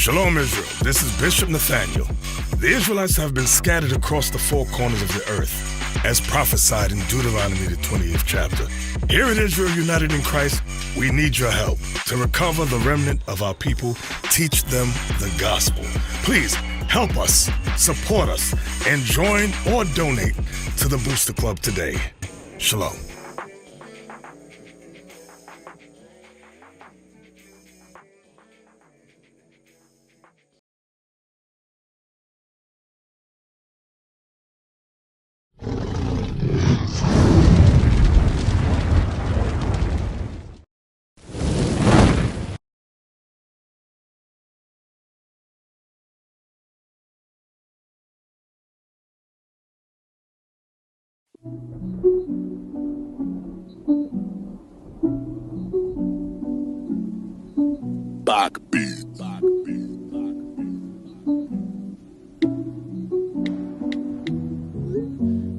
Shalom, Israel. This is Bishop Nathaniel. The Israelites have been scattered across the four corners of the earth, as prophesied in Deuteronomy, the 28th chapter. Here in Israel United in Christ, we need your help to recover the remnant of our people, teach them the gospel. Please help us, support us, and join or donate to the Booster Club today. Shalom.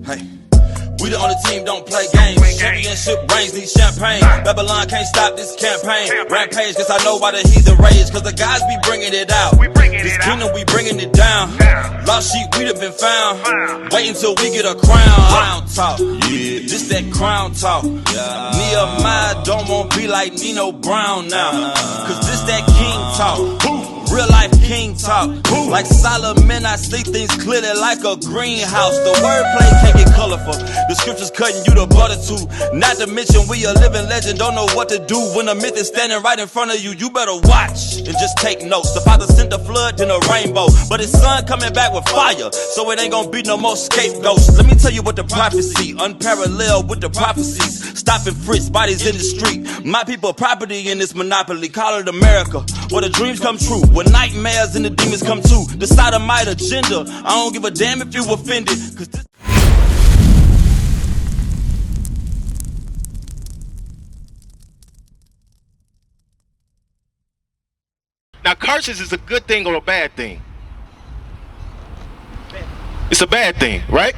Hey, we the only team don't play games. Championship rings need champagne. Babylon can't stop this campaign. Rampage, cause I know why the heathen rage. Cause the guys be bringing it out. This kingdom we bringing it down. Lost sheep we done been found. Wait until we get a crown. Crown talk, yeah, this that crown talk. Nehemiah don't want be like Nino Brown now. Cause this that king talk. Real life king talk. Like Solomon, I see things clearly like a greenhouse. The wordplay can't get colorful. The scriptures cutting you the butter too. Not to mention we a living legend. Don't know what to do when a myth is standing right in front of you. You better watch and just take notes. The father sent a flood, then a rainbow. But his son coming back with fire. So it ain't gonna be no more scapegoats. Let me tell you what the prophecy, unparalleled with the prophecies. Stopping fritz, bodies in the street. My people property in this monopoly. Call it America, where the dreams come true. When nightmares and the demons come too. The sodomite agenda. I don't give a damn if you offended. Cause this now, curses is a good thing or a bad thing? It's a bad thing, right?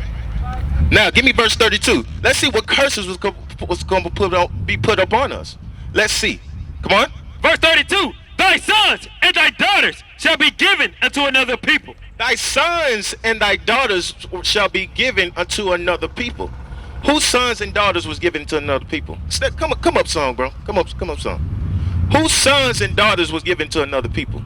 Now, give me verse 32. Let's see what curses was going to be put upon us. Let's see. Come on. Verse 32. Thy sons and thy daughters shall be given unto another people. Thy sons and thy daughters shall be given unto another people. Whose sons and daughters was given to another people? Come up, song, bro. Come up, song. Whose sons and daughters was given to another people?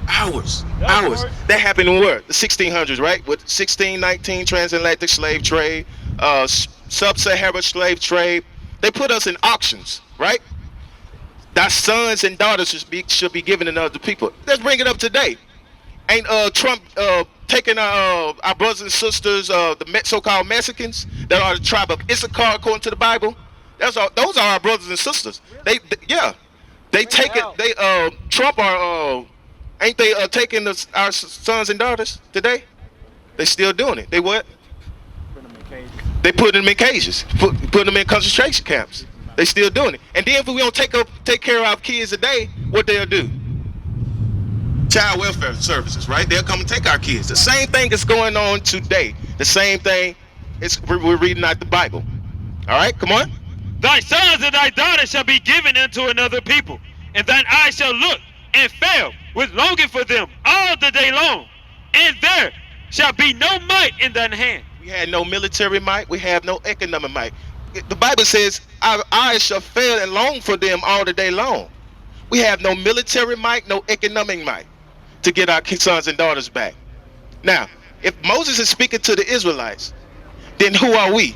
Ours. That happened in what? The 1600s, right? With 1619 transatlantic slave trade, sub-Saharan slave trade. They put us in auctions, right? Thy sons and daughters should be given to other people. Let's bring it up today. Ain't Trump taking our brothers and sisters, the so-called Mexicans that are the tribe of Issachar according to the Bible? Those are our brothers and sisters. They take it. Trump are ain't they taking our sons and daughters today? They still doing it. They what? They put them in cages. Put them in concentration camps. They still doing it. And then if we don't take care of our kids today, what they'll do? Child welfare services, right? They'll come and take our kids. The same thing is going on today. The same thing. We're reading out the Bible. All right, come on. Thy sons and thy daughters shall be given unto another people, and thine eyes shall look and fail with longing for them all the day long, and there shall be no might in thine hand. We had no military might. We have no economic might. The Bible says our eyes shall fail and long for them all the day long. We have no military might, no economic might to get our sons and daughters back. Now, if Moses is speaking to the Israelites, then who are we?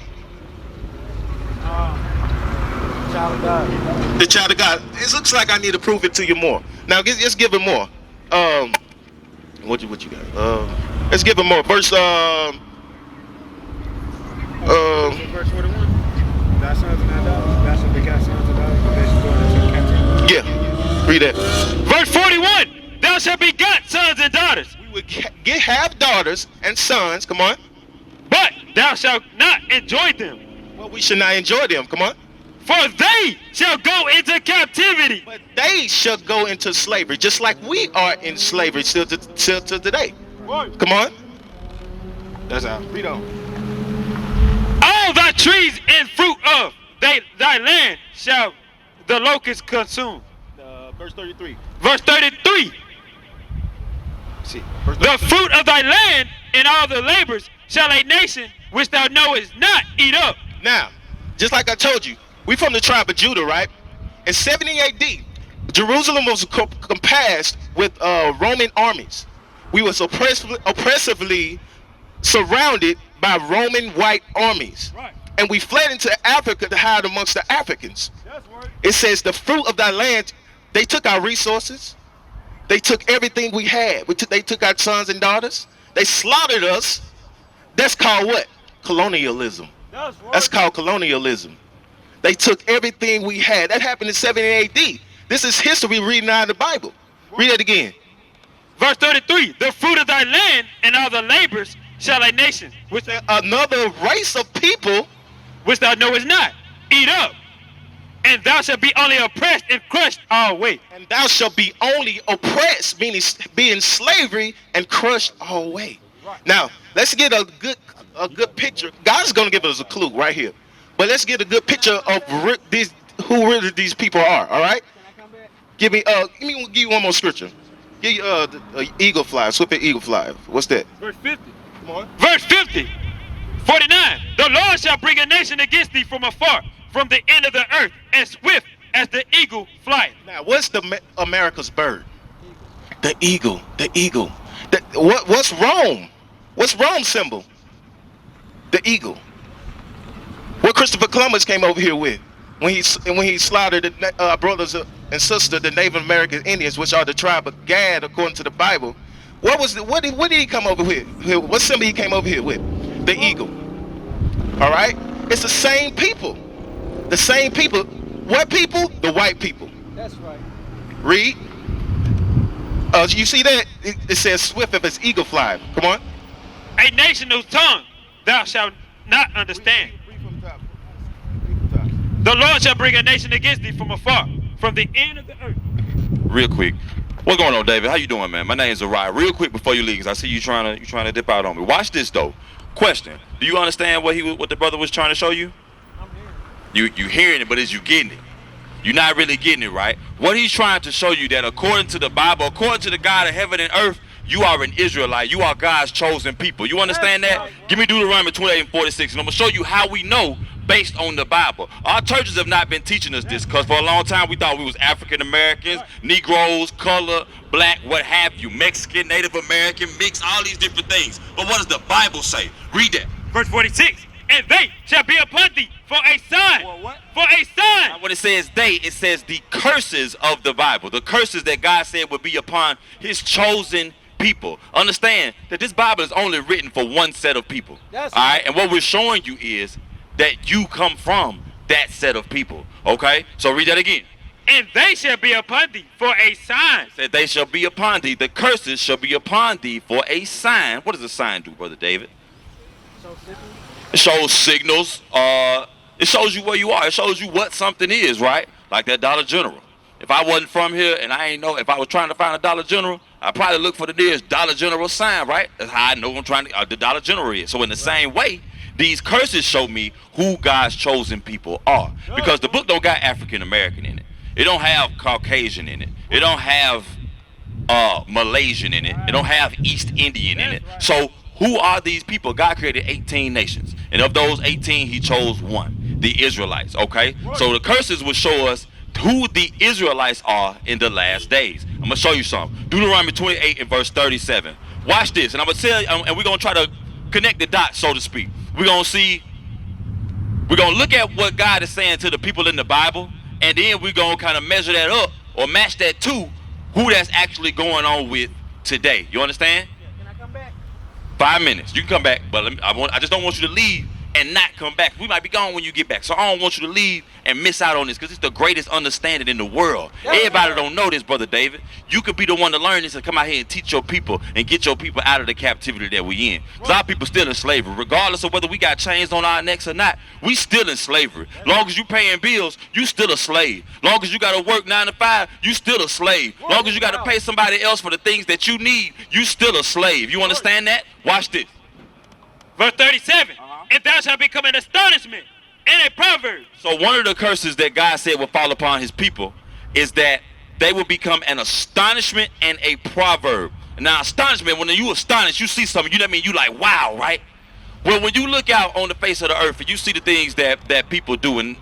Child of God. The child of God. It looks like I need to prove it to you more. Now, let's give it more. What you got? Let's give it more. Verse 41. Thy sons and thy daughters, thou shalt beget sons and daughters, but they shall go into Read that. Verse 41. Thou shalt begot sons and daughters, We would have daughters and sons. Come on. but thou shalt not enjoy them. Well, we should not enjoy them. Come on. For they shall go into captivity. But they shall go into slavery, just like we are in slavery still to today. Come on. That's how. Read on. All thy trees and fruit of thy land shall the locust consume. Verse 33. Verse 33. See. The fruit of thy land and all the labors shall a nation which thou knowest not eat up. Now, just like I told you, we from the tribe of Judah, right? In 70 AD, Jerusalem was compassed with Roman armies. We was oppressively surrounded by Roman white armies. Right. And we fled into Africa to hide amongst the Africans. That's right. It says the fruit of thy land, they took our resources. They took everything we had. They took our sons and daughters. They slaughtered us. That's called what? Colonialism. That's right. That's called colonialism. They took everything we had. That happened in 70 AD. This is history reading out of the Bible. Read it again. Verse 33. The fruit of thy land and all the labors shall a nation which Another race of people. thou knowest not eat up. And thou shalt be only oppressed and crushed always. And thou shalt be only oppressed, meaning be in slavery and crushed always. Now, let's get a good picture. God's going to give us a clue right here. But let's get a good picture of who really these people are, all right? Give me one more scripture. Give you the eagle fly, swift eagle fly. What's that? Verse 50. Come on. Verse 50. 49. The Lord shall bring a nation against thee from afar, from the end of the earth, as swift as the eagle flieth. Now, what's the America's bird? The eagle. The eagle. What's Rome? What's Rome's symbol? The eagle. What Christopher Columbus came over here with when he slaughtered the brothers and sisters, the Native American Indians, which are the tribe of Gad, according to the Bible. What did he come over with? What symbol he came over here with? The eagle. All right. It's the same people. The same people. What people? The white people. That's right. Read. You see that? It says swift if it's eagle fly. Come on. A nation whose tongue thou shalt not understand. The Lord shall bring a nation against thee from afar, from the end of the earth. Real quick. What's going on, David? How you doing, man? My name's Zariah. Real quick before you leave, because I see you trying to dip out on me. Watch this though. Question: do you understand what the brother was trying to show you? I'm here. You hearing it, but is you getting it? You're not really getting it, right? What he's trying to show you that according to the Bible, according to the God of heaven and earth, you are an Israelite. You are God's chosen people. You understand that? Give me Deuteronomy 28 and 46, and I'm gonna show you how we know based on the Bible. Our churches have not been teaching us this because for a long time we thought we was African Americans, Negroes, color, black, what have you, Mexican, Native American, mixed, all these different things. But what does the Bible say? Read that. Verse 46. And they shall be upon thee for a sign. For what? For a sign. Now, when it says they, it says the curses of the Bible, the curses that God said would be upon his chosen people. Understand that this Bible is only written for one set of people. That's all right. right. And what we're showing you is that you come from that set of people. Okay? So read that again. And they shall be upon thee for a sign. It said they shall be upon thee. The curses shall be upon thee for a sign. What does a sign do, Brother David? So simple. It shows signals. It shows you where you are. It shows you what something is, right? Like that Dollar General. If I wasn't from here and I ain't know, if I was trying to find a Dollar General, I'd probably look for the nearest Dollar General sign, right? That's how I know I'm trying to, the Dollar General is. So in the same way, these curses show me who God's chosen people are. Because the book don't got African American in it. It don't have Caucasian in it. It don't have Malaysian in it. It don't have East Indian in it. So who are these people? God created 18 nations. And of those 18, he chose one, the Israelites, okay? So the curses will show us who the Israelites are in the last days. I'm going to show you something. Deuteronomy 28 and verse 37. Watch this. And I'm going to tell you, and we're going to try to connect the dots, so to speak. We're going to look at what God is saying to the people in the Bible, and then we're going to kind of measure that up or match that to who that's actually going on with today. You understand? Can I come back? 5 minutes. You can come back, but I just don't want you to leave and not come back. We might be gone when you get back. So I don't want you to leave and miss out on this, because it's the greatest understanding in the world. Everybody don't know this, Brother David. You could be the one to learn this and come out here and teach your people and get your people out of the captivity that we in. Because our people still in slavery. Regardless of whether we got chains on our necks or not, we still in slavery. Long as you paying bills, you still a slave. Long as you got to work 9 to 5, you still a slave. Long as you got to pay somebody else for the things that you need, you still a slave. You understand that? Watch this. Verse 37. And thou shalt become an astonishment and a proverb. So one of the curses that God said will fall upon his people is that they will become an astonishment and a proverb. Now, astonishment, when you astonish, you see something, you know what I mean? You like, wow, right? Well, when you look out on the face of the earth and you see the things that people do, and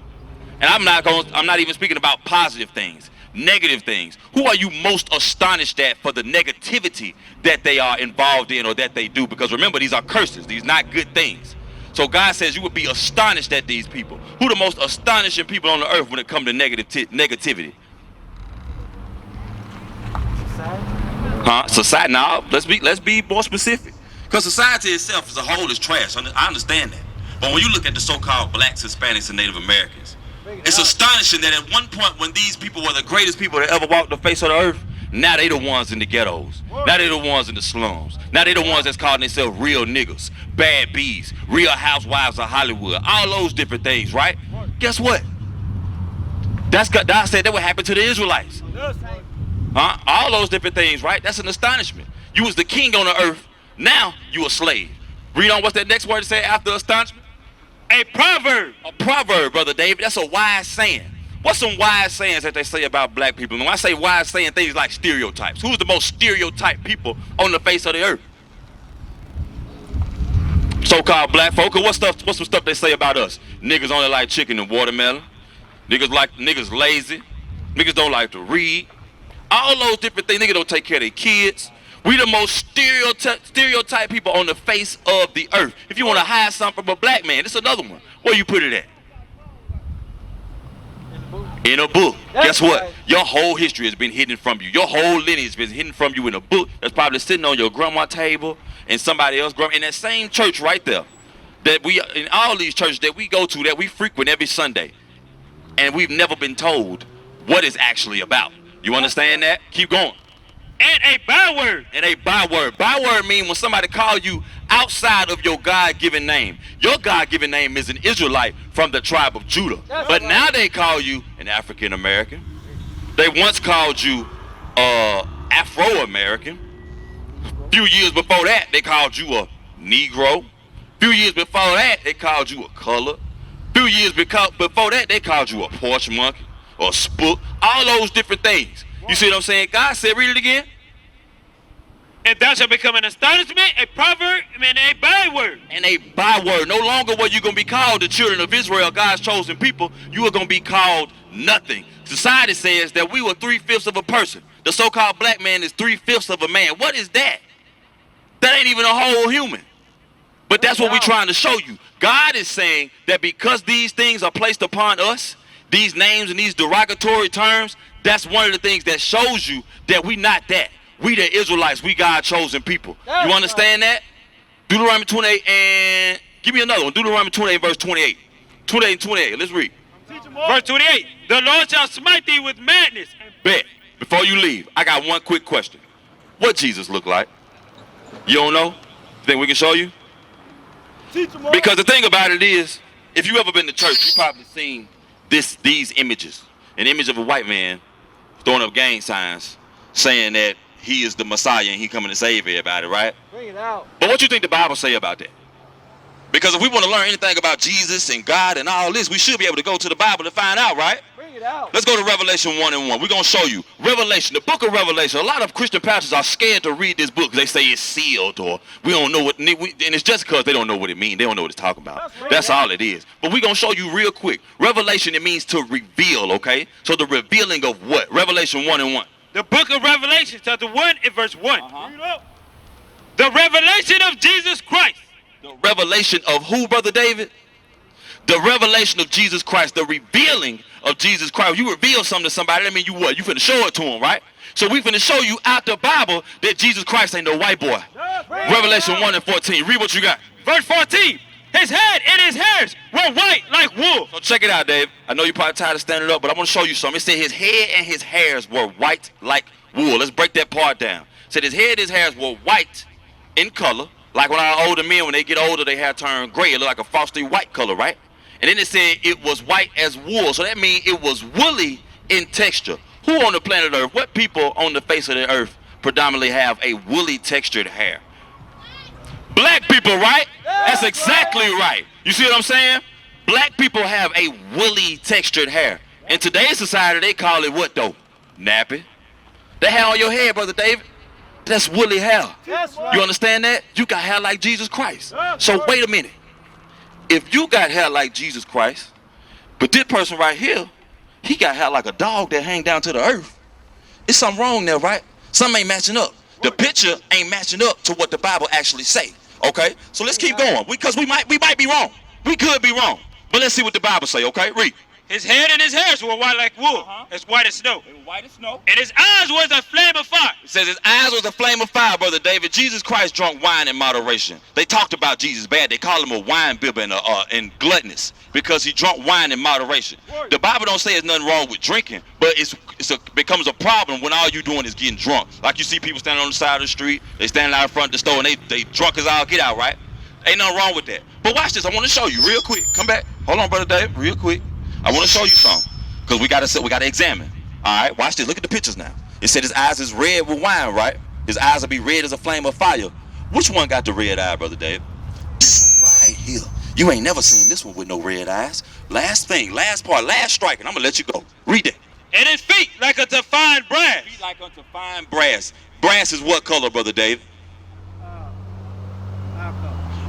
I'm not even speaking about positive things, negative things. Who are you most astonished at for the negativity that they are involved in or that they do? Because remember, these are curses. These are not good things. So God says you would be astonished at these people. Who the most astonishing people on the earth when it comes to negativity? Society. Now, let's be more specific. Because society itself as a whole is trash. I understand that. But when you look at the so-called blacks, Hispanics, and Native Americans, it's astonishing that at one point when these people were the greatest people that ever walked the face of the earth, now they the ones in the ghettos. Now they the ones in the slums. Now they the ones that's calling themselves real niggas, bad bees, real housewives of Hollywood, all those different things, right? Guess what? God said that would happen to the Israelites. All those different things, right? That's an astonishment. You was the king on the earth, now you a slave. Read on, what's that next word to say after astonishment? A proverb. A proverb, Brother David. That's a wise saying. What's some wise sayings that they say about black people? And when I say wise saying, things like stereotypes. Who's the most stereotyped people on the face of the earth? So-called black folk. What's some stuff they say about us? Niggas only like chicken and watermelon. Niggas lazy. Niggas don't like to read. All those different things. Niggas don't take care of their kids. We the most stereotype people on the face of the earth. If you want to hide something from a black man, this is another one. Where you put it at? In a book. Guess what? Your whole history has been hidden from you. Your whole lineage has been hidden from you in a book that's probably sitting on your grandma's table and somebody else in that same church right there. That we, in all these churches that we go to, that we frequent every Sunday, and we've never been told what it's actually about. You understand that? Keep going. And a byword. And a byword. Byword means when somebody call you outside of your God-given name. Your God-given name is an Israelite from the tribe of Judah. But now they call you an African-American. They once called you Afro-American. A few years before that, they called you a Negro. A few years before that, they called you a color. A few years before that, they called you a porch monkey or a spook. All those different things. You see what I'm saying? God said, read it again. And thou shalt become an astonishment, a proverb, and a byword. And a byword. No longer were you going to be called the children of Israel, God's chosen people. You are going to be called nothing. Society says that we were 3/5 of a person. The so-called black man is 3/5 of a man. What is that? That ain't even a whole human. But that's what we're trying to show you. God is saying that because these things are placed upon us, these names and these derogatory terms, that's one of the things that shows you that we not that. We the Israelites, we God chosen people. You understand that? Deuteronomy 28 and give me another one. Deuteronomy 28 verse 28. 28 and 28. Let's read. Verse 28. The Lord shall smite thee with madness. Bet. Before you leave, I got one quick question. What Jesus look like? You don't know? Think we can show you? Because the thing about it is, if you ever been to church, you probably seen these images. An image of a white man throwing up gang signs saying that he is the Messiah and he coming to save everybody, right? Bring it out. But what you think the Bible say about that? Because if we want to learn anything about Jesus and God and all this, we should be able to go to the Bible to find out, right? Bring it out. Let's go to Revelation 1:1. We're going to show you. Revelation, the book of Revelation. A lot of Christian pastors are scared to read this book. They say it's sealed or we don't know what, and it's just because they don't know what it means. They don't know what it's talking about. That's all it is. But we're going to show you real quick. Revelation, it means to reveal, okay? So the revealing of what? Revelation 1:1. The book of Revelation, chapter 1 and verse 1. The revelation of Jesus Christ. The revelation of who, Brother David? The revelation of Jesus Christ, the revealing of Jesus Christ. You reveal something to somebody, that means you what? You finna show it to him, right? So we finna show you out the Bible that Jesus Christ ain't no white boy. Revelation 1:14. Read what you got. Verse 14. His head and his hairs were white like wool. So check it out, Dave. I know you're probably tired of standing up, but I want to show you something. It said his head and his hairs were white like wool. Let's break that part down. It said his head and his hairs were white in color. Like when our older men, when they get older, their hair turn gray. It look like a frosty white color, right? And then it said it was white as wool. So that means it was woolly in texture. Who on the planet Earth, what people on the face of the earth predominantly have a woolly textured hair? Black people, right? That's exactly right. You see what I'm saying? Black people have a woolly textured hair. In today's society, they call it what though? Nappy. The hair on your head, Brother David, that's woolly hair. You understand that? You got hair like Jesus Christ. So wait a minute. If you got hair like Jesus Christ, but this person right here, he got hair like a dog that hang down to the earth. It's something wrong there, right? Something ain't matching up. The picture ain't matching up to what the Bible actually say. Okay? So let's keep going. Because we might be wrong. We could be wrong. But let's see what the Bible say, okay? Read. His head and his hairs were white like wool, as white as snow. They were white as snow. And his eyes was a flame of fire. It says his eyes was a flame of fire, Brother David. Jesus Christ drunk wine in moderation. They talked about Jesus bad. They call him a wine bibber and gluttonous because he drunk wine in moderation. The Bible don't say there's nothing wrong with drinking, but it becomes a problem when all you doing is getting drunk. Like you see people standing on the side of the street, they standing out in front of the store and they drunk as all get out, right? Ain't nothing wrong with that. But watch this. I want to show you real quick. Come back. Hold on, Brother Dave, real quick. I want to show you something because we gotta examine. All right, watch this. Look at the pictures now. It said his eyes is red with wine, right? His eyes will be red as a flame of fire. Which one got the red eye, Brother Dave? This one right here. You ain't never seen this one with no red eyes. Last thing, last part, last strike, and I'm gonna let you go. Read it. And his feet like unto fine brass. Feet like unto fine brass. Brass is what color, Brother Dave?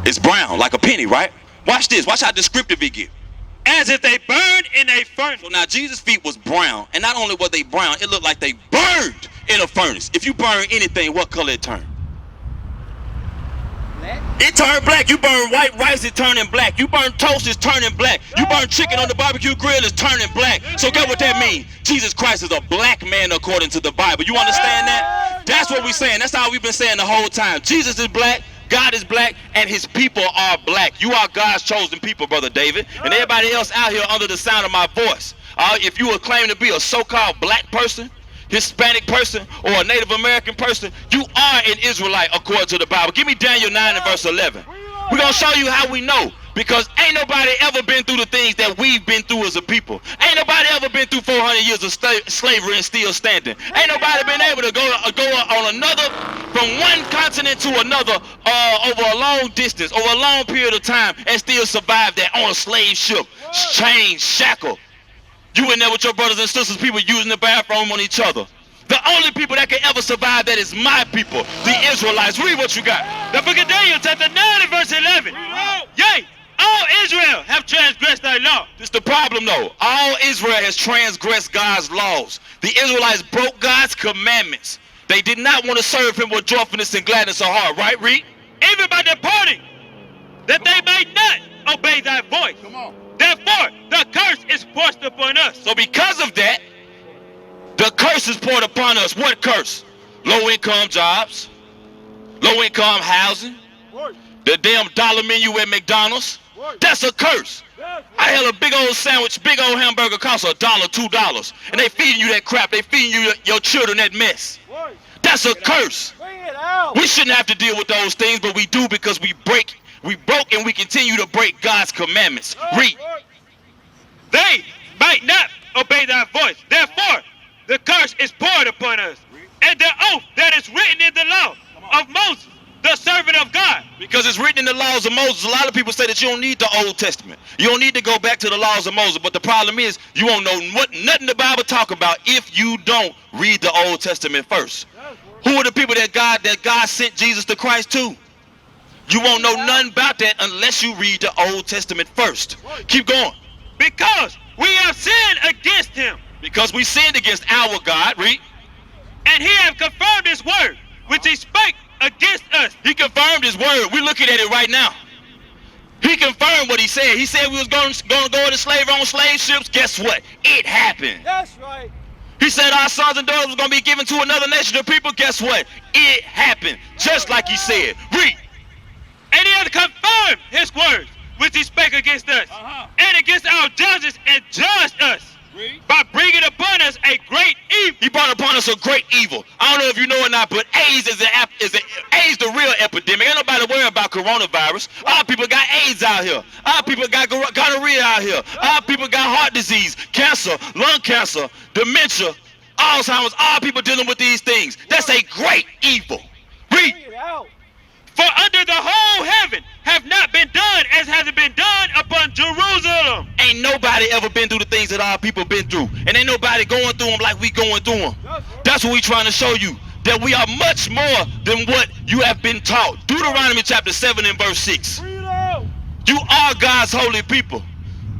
It's brown, like a penny, right? Watch this. Watch how descriptive it get. As if they burned in a furnace. So now Jesus' feet was brown, and not only were they brown, it looked like they burned in a furnace. If you burn anything, what color it turn? Black. It turned black. You burn white rice, it turning black. You burn toast, it's turning black. You burn chicken on the barbecue grill, it's turning black. So get what that means? Jesus Christ is a black man according to the Bible. You understand that? That's what we're saying. That's how we've been saying the whole time. Jesus is black. God is black, and his people are black. You are God's chosen people, Brother David, and everybody else out here under the sound of my voice. If you would claim to be a so-called black person, Hispanic person, or a Native American person, you are an Israelite according to the Bible. Give me Daniel 9 and verse 11. We're going to show you how we know, because ain't nobody ever been through the things that we've been through as a people. Ain't nobody ever been through 400 years of slavery and still standing. Ain't nobody been able to go on another, from one continent to another, over a long distance, over a long period of time, and still survive that on a slave ship, chained, shackled. You in there with your brothers and sisters, people using the bathroom on each other. The only people that can ever survive that is my people, the Israelites. Read what you got. The book of Daniel, chapter 9 and verse 11. Yea, all Israel have transgressed thy law. This is the problem though. All Israel has transgressed God's laws. The Israelites broke God's commandments. They did not want to serve him with joyfulness and gladness of heart, right, Reed? Even by departing, that they may not obey thy voice. Come on. Therefore, the curse is forced upon us. So because of that, the curse is poured upon us. What curse? Low-income jobs, low-income housing, the damn dollar menu at McDonald's. That's a curse. I held a big old sandwich, big old hamburger costs $1, $2, and they feeding you that crap. They feeding you your children that mess. That's a curse. We shouldn't have to deal with those things, but we do because we broke and we continue to break God's commandments. Read. They might not obey thy voice. Therefore, the curse is poured upon us. And the oath that is written in the law of Moses, the servant of God. Because it's written in the laws of Moses. A lot of people say that you don't need the Old Testament. You don't need to go back to the laws of Moses. But the problem is you won't know nothing the Bible talk about if you don't read the Old Testament first. Who are the people that God sent Jesus the Christ to? You won't know nothing about that unless you read the Old Testament first. Keep going. Because we have sinned against him. Because we sinned against our God. Read. And he have confirmed his word, which he spake against us. He confirmed his word. We're looking at it right now. He confirmed what he said. He said we was going to go into slavery on slave ships. Guess what? It happened. That's right. He said our sons and daughters was going to be given to another nation of people. Guess what? It happened. Just like he said. Read. And he has confirmed his words, which he spake against us, and against our judges, and judged us by bringing upon us a great evil. He brought upon us a great evil. I don't know if you know or not, but AIDS is AIDS the real epidemic. Ain't nobody worrying about coronavirus. Our people got AIDS out here. Our people got gonorrhea out here. Our people got heart disease, cancer, lung cancer, dementia, Alzheimer's. Our people dealing with these things. That's a great evil. Read. Bring it out. For under the whole heaven have not been done as has been done upon Jerusalem. Ain't nobody ever been through the things that our people been through. And ain't nobody going through them like we going through them. That's what we trying to show you. That we are much more than what you have been taught. Deuteronomy chapter 7 and verse 6. You are God's holy people.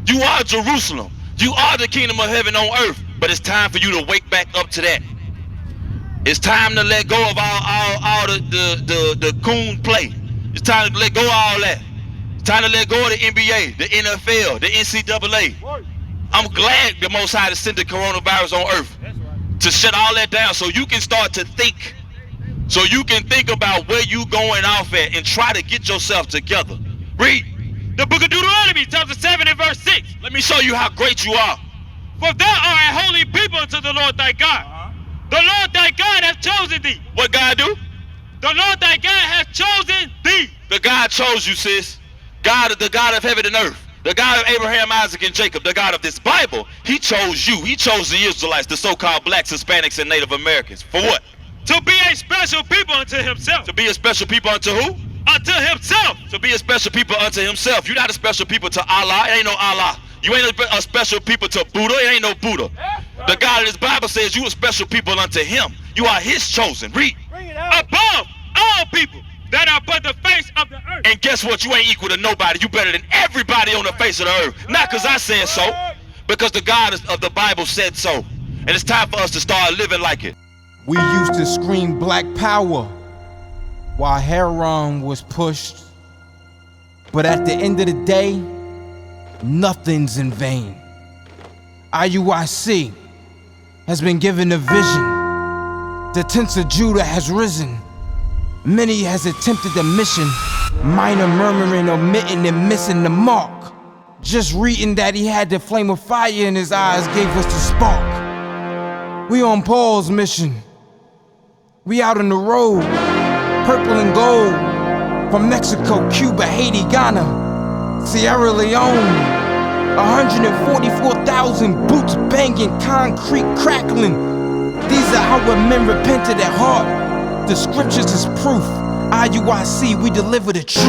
You are Jerusalem. You are the kingdom of heaven on earth. But it's time for you to wake back up to that. It's time to let go of all the coon play. It's time to let go of all that. It's time to let go of the NBA, the NFL, the NCAA. I'm glad the Most High has sent the coronavirus on earth to shut all that down so you can start to think. So you can think about where you going off at and try to get yourself together. Read. The book of Deuteronomy, chapter 7 and verse 6. Let me show you how great you are. For thou art a holy people unto the Lord thy God. The Lord thy God hath chosen thee. What God do? The Lord thy God hath chosen thee. The God chose you, sis. God is the God of heaven and earth. The God of Abraham, Isaac, and Jacob. The God of this Bible. He chose you. He chose the Israelites, the so-called blacks, Hispanics, and Native Americans. For what? To be a special people unto himself. To be a special people unto who? Unto himself. To be a special people unto himself. You're not a special people to Allah. It ain't no Allah. You ain't a special people to Buddha. It ain't no Buddha. The God of this Bible says you are special people unto him. You are his chosen. Read. Bring it out. Above all people that are upon the face of the earth. And guess what? You ain't equal to nobody. You better than everybody on the face of the earth. Not because I said so. Because the God of the Bible said so. And it's time for us to start living like it. We used to scream black power while heroin was pushed. But at the end of the day, nothing's in vain. IUIC has been given a vision. The tents of Judah has risen. Many has attempted the mission. Minor murmuring, omitting, and missing the mark. Just reading that he had the flame of fire in his eyes gave us the spark. We on Paul's mission. We out on the road, purple and gold. From Mexico, Cuba, Haiti, Ghana, Sierra Leone. 144,000 boots banging, concrete crackling. These are how men repented at heart. The scriptures is proof. IUIC, we deliver the truth.